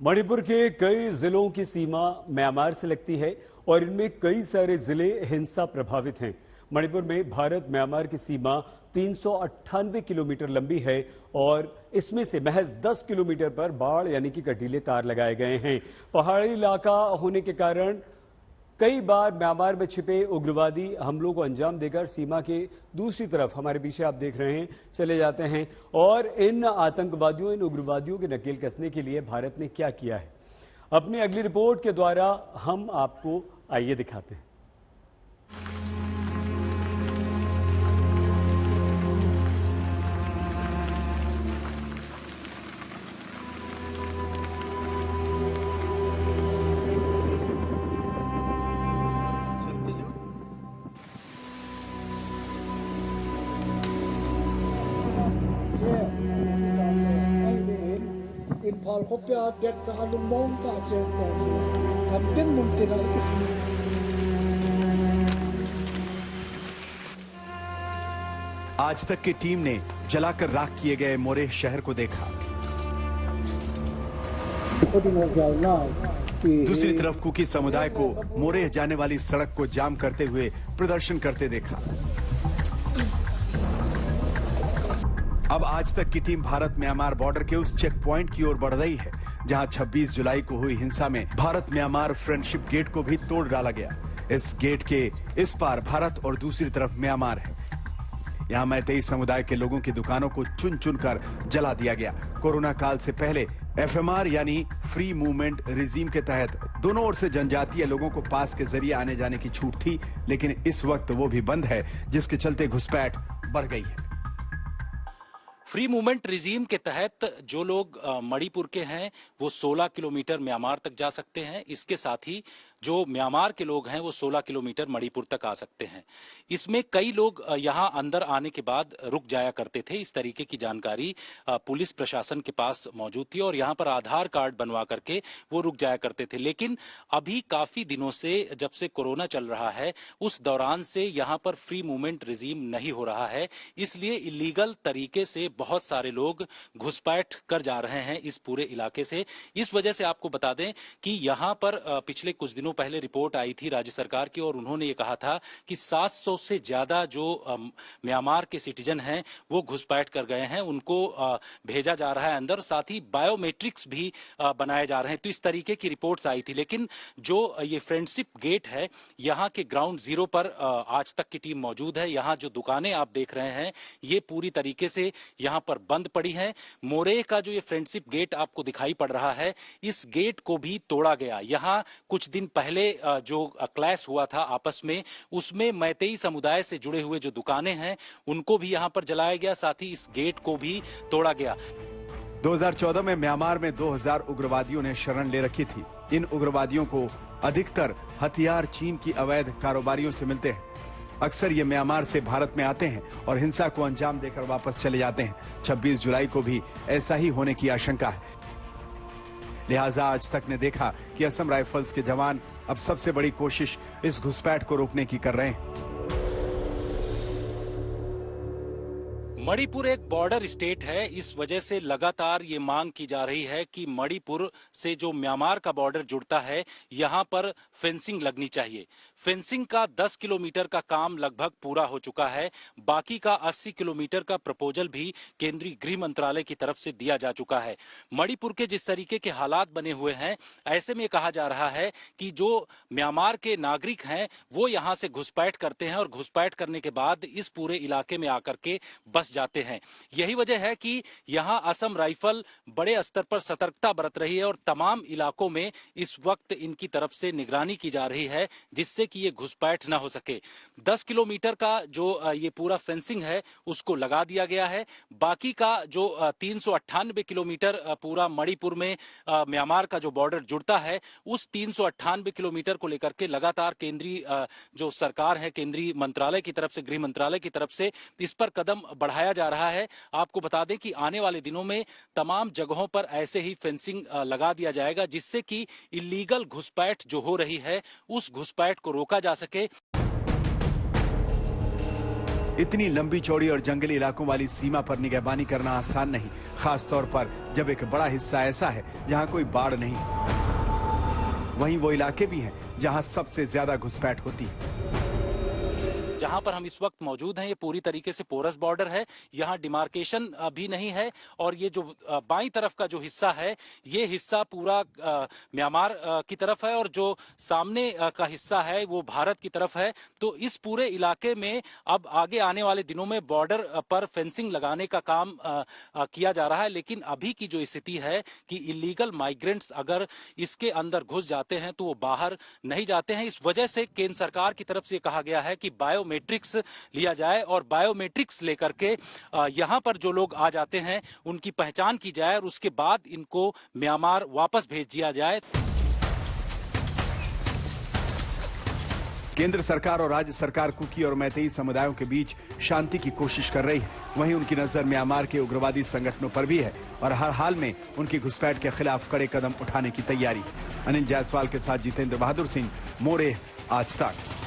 मणिपुर के कई जिलों की सीमा म्यांमार से लगती है और इनमें कई सारे जिले हिंसा प्रभावित हैं। मणिपुर में भारत म्यांमार की सीमा 398 किलोमीटर लंबी है और इसमें से महज 10 किलोमीटर पर बाड़ यानी कि कटीले तार लगाए गए हैं। पहाड़ी इलाका होने के कारण कई बार म्यांमार में छिपे उग्रवादी हमलों को अंजाम देकर सीमा के दूसरी तरफ हमारे पीछे आप देख रहे हैं चले जाते हैं। और इन आतंकवादियों इन उग्रवादियों के नकेल कसने के लिए भारत ने क्या किया है, अपनी अगली रिपोर्ट के द्वारा हम आपको आइए दिखाते हैं। इंफाल खोप्या गेट का लुमोंग का चेंता है हम दिन मुमकिन है। आज तक की टीम ने जलाकर राख किए गए मोरेह शहर को देखा। दूसरी तरफ कुकी समुदाय को मोरेह जाने वाली सड़क को जाम करते हुए प्रदर्शन करते देखा। अब आज तक की टीम भारत म्यांमार बॉर्डर के उस चेक पॉइंट की ओर बढ़ रही है जहां 26 जुलाई को हुई हिंसा में भारत म्यांमार फ्रेंडशिप गेट को भी तोड़ डाला गया। इस गेट के इस पार भारत और दूसरी तरफ म्यांमार है। यहां मैतेई समुदाय के लोगों की दुकानों को चुन चुन कर जला दिया गया। कोरोना काल से पहले FMR यानी फ्री मूवमेंट रिजीम के तहत दोनों ओर से जनजातीय लोगों को पास के जरिए आने जाने की छूट थी, लेकिन इस वक्त वो भी बंद है, जिसके चलते घुसपैठ बढ़ गई है। फ्री मूवमेंट रिजीम के तहत जो लोग मणिपुर के हैं वो 16 किलोमीटर म्यांमार तक जा सकते हैं। इसके साथ ही जो म्यांमार के लोग हैं वो 16 किलोमीटर मणिपुर तक आ सकते हैं। इसमें कई लोग यहां अंदर आने के बाद रुक जाया करते थे। इस तरीके की जानकारी पुलिस प्रशासन के पास मौजूद थी और यहां पर आधार कार्ड बनवा करके वो रुक जाया करते थे। लेकिन अभी काफी दिनों से जब से कोरोना चल रहा है उस दौरान से यहां पर फ्री मूवमेंट रिजीम नहीं हो रहा है, इसलिए इलीगल तरीके से बहुत सारे लोग घुसपैठ कर जा रहे हैं इस पूरे इलाके से। इस वजह से आपको बता दें कि यहां पर पिछले कुछ दिनों पहले रिपोर्ट आई थी राज्य सरकार की और उन्होंने ये कहा था कि 700 से ज्यादा जो म्यांमार के सिटीजन हैं वो घुसपैठ कर गए हैं, उनको भेजा जा रहा है अंदर। साथ ही बायोमेट्रिक्स भी बनाए जा रहे हैं। तो इस तरीके की रिपोर्ट्स आई थी। लेकिन जो ये फ्रेंडशिप गेट है यहाँ के ग्राउंड जीरो पर आज तक की टीम मौजूद है। यहाँ जो दुकानें आप देख रहे हैं ये पूरी तरीके से यहाँ पर बंद पड़ी है। मोरेह का जो ये फ्रेंडशिप गेट आपको दिखाई पड़ रहा है, इस गेट को भी तोड़ा गया। यहाँ कुछ दिन पहले जो क्लैश हुआ था आपस में, उसमें मैतेई समुदाय से जुड़े हुए जो दुकानें हैं उनको भी यहाँ पर जलाया गया, साथ ही इस गेट को भी तोड़ा गया। 2014 में म्यांमार में 2000 उग्रवादियों ने शरण ले रखी थी। इन उग्रवादियों को अधिकतर हथियार चीन की अवैध कारोबारियों से मिलते हैं। अक्सर ये म्यांमार से भारत में आते हैं और हिंसा को अंजाम देकर वापस चले जाते हैं। 26 जुलाई को भी ऐसा ही होने की आशंका है। लिहाजा आज तक ने देखा कि असम राइफल्स के जवान अब सबसे बड़ी कोशिश इस घुसपैठ को रोकने की कर रहे हैं। मणिपुर एक बॉर्डर स्टेट है, इस वजह से लगातार ये मांग की जा रही है कि मणिपुर से जो म्यांमार का बॉर्डर जुड़ता है यहाँ पर फेंसिंग लगनी चाहिए। फेंसिंग का 10 किलोमीटर का काम लगभग पूरा हो चुका है। बाकी का 80 किलोमीटर का प्रपोजल भी केंद्रीय गृह मंत्रालय की तरफ से दिया जा चुका है। मणिपुर के जिस तरीके के हालात बने हुए हैं, ऐसे में कहा जा रहा है कि जो म्यांमार के नागरिक हैं वो यहाँ से घुसपैठ करते हैं और घुसपैठ करने के बाद इस पूरे इलाके में आकर के बस जाते हैं। यही वजह है कि यहां असम राइफल बड़े स्तर पर सतर्कता बरत रही है और तमाम इलाकों में इस वक्त इनकी तरफ से निगरानी की जा रही है जिससे कि ये घुसपैठ ना हो सके। 10 किलोमीटर का जो ये पूरा फेंसिंग है उसको लगा दिया गया है। बाकी का जो 398 किलोमीटर पूरा मणिपुर में म्यांमार का जो बॉर्डर जुड़ता है, उस 398 किलोमीटर को लेकर के लगातार केंद्रीय जो सरकार है, केंद्रीय मंत्रालय की तरफ से, गृह मंत्रालय की तरफ से इस पर कदम बढ़ाया जा रहा है। आपको बता दें कि आने वाले दिनों में तमाम जगहों पर ऐसे ही फेंसिंग लगा दिया जाएगा जिससे कि इलीगल घुसपैठ जो हो रही है उस घुसपैठ को रोका जा सके। इतनी लंबी चौड़ी और जंगली इलाकों वाली सीमा पर निगहबानी करना आसान नहीं, खास तौर पर जब एक बड़ा हिस्सा ऐसा है जहां कोई बाढ़ नहीं है। वहीं वो इलाके भी हैं जहां सबसे ज्यादा घुसपैठ होती है। जहां पर हम इस वक्त मौजूद हैं ये पूरी तरीके से पोरस बॉर्डर है, यहाँ डिमार्केशन भी नहीं है और ये जो बाईं तरफ का जो हिस्सा है ये हिस्सा पूरा म्यांमार की तरफ है और जो सामने का हिस्सा है वो भारत की तरफ है। तो इस पूरे इलाके में अब आगे आने वाले दिनों में बॉर्डर पर फेंसिंग लगाने का काम किया जा रहा है, लेकिन अभी की जो स्थिति है कि इलीगल माइग्रेंट्स अगर इसके अंदर घुस जाते हैं तो वो बाहर नहीं जाते हैं। इस वजह से केंद्र सरकार की तरफ से कहा गया है कि बायोमेट्रिक्स लिया जाए और बायोमेट्रिक्स लेकर के यहां पर जो लोग आ जाते हैं उनकी पहचान की जाए और उसके बाद इनको म्यांमार वापस भेज दिया जाए। केंद्र सरकार और राज्य सरकार कुकी और मैतेई समुदायों के बीच शांति की कोशिश कर रही है। वहीं उनकी नजर म्यांमार के उग्रवादी संगठनों पर भी है और हर हाल में उनकी घुसपैठ के खिलाफ कड़े कदम उठाने की तैयारी। अनिल जायसवाल के साथ जितेंद्र बहादुर सिंह, मोरे, आज तक।